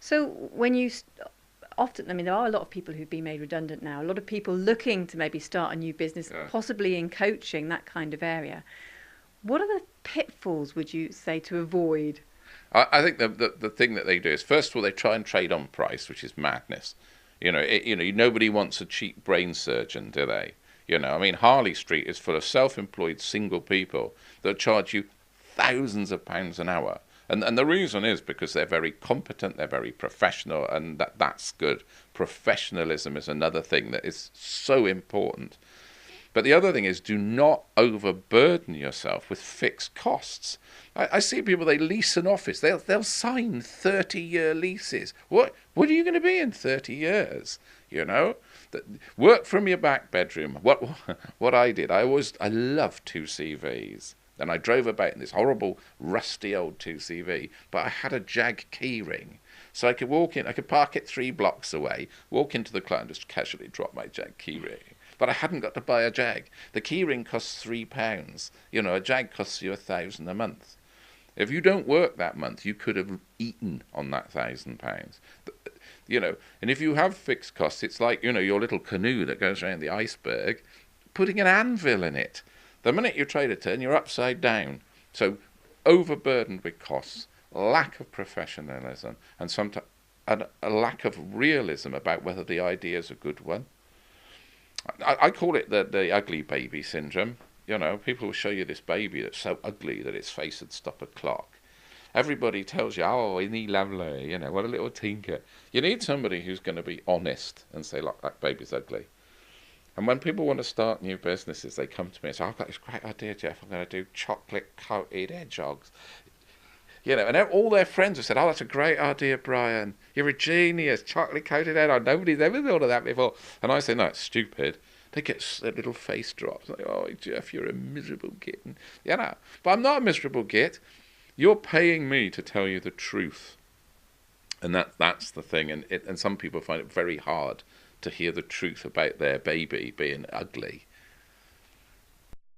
So when you often, I mean, there are a lot of people who've been made redundant now, a lot of people looking to maybe start a new business, Yeah. possibly in coaching, that kind of area. What are the pitfalls, would you say, to avoid? I think the thing that they do is, first of all, they try and trade on price, which is madness. Nobody wants a cheap brain surgeon, do they? I mean, Harley Street is full of self-employed single people that charge you thousands of pounds an hour. And the reason is because they're very competent, they're very professional, and that's good. Professionalism is another thing that is so important. But the other thing is, do not overburden yourself with fixed costs. I see people, they lease an office. They'll sign 30-year leases. What are you going to be in 30 years? Work from your back bedroom. What I did, I loved 2CVs. And I drove about in this horrible, rusty old 2CV, but I had a Jag key ring. So I could walk in, I could park it 3 blocks away, walk into the club and just casually drop my Jag key ring. But I hadn't got to buy a Jag. The key ring costs £3. A Jag costs you £1,000 a month. If you don't work that month, you could have eaten on that £1,000. And if you have fixed costs, it's like, your little canoe that goes around the iceberg, putting an anvil in it. The minute you trade a turn, you're upside down. So overburdened with costs, lack of professionalism, and sometimes a lack of realism about whether the idea is a good one. I call it the ugly baby syndrome. People will show you this baby that's so ugly that its face would stop a clock. Everybody tells you, oh, isn't he lovely? What a little tinker. You need somebody who's going to be honest and say, look, that baby's ugly. And when people want to start new businesses, they come to me and say, I've got this great idea, Geoff. I'm going to do chocolate-coated hedgehogs. And all their friends have said, oh, that's a great idea, Brian. You're a genius, chocolate-coated hedgehog. Nobody's ever thought of that before. And I say, no, it's stupid. They get their little face drops. Like, oh, Geoff, you're a miserable kitten. But I'm not a miserable git. You're paying me to tell you the truth. And that's the thing. And some people find it very hard to hear the truth about their baby being ugly.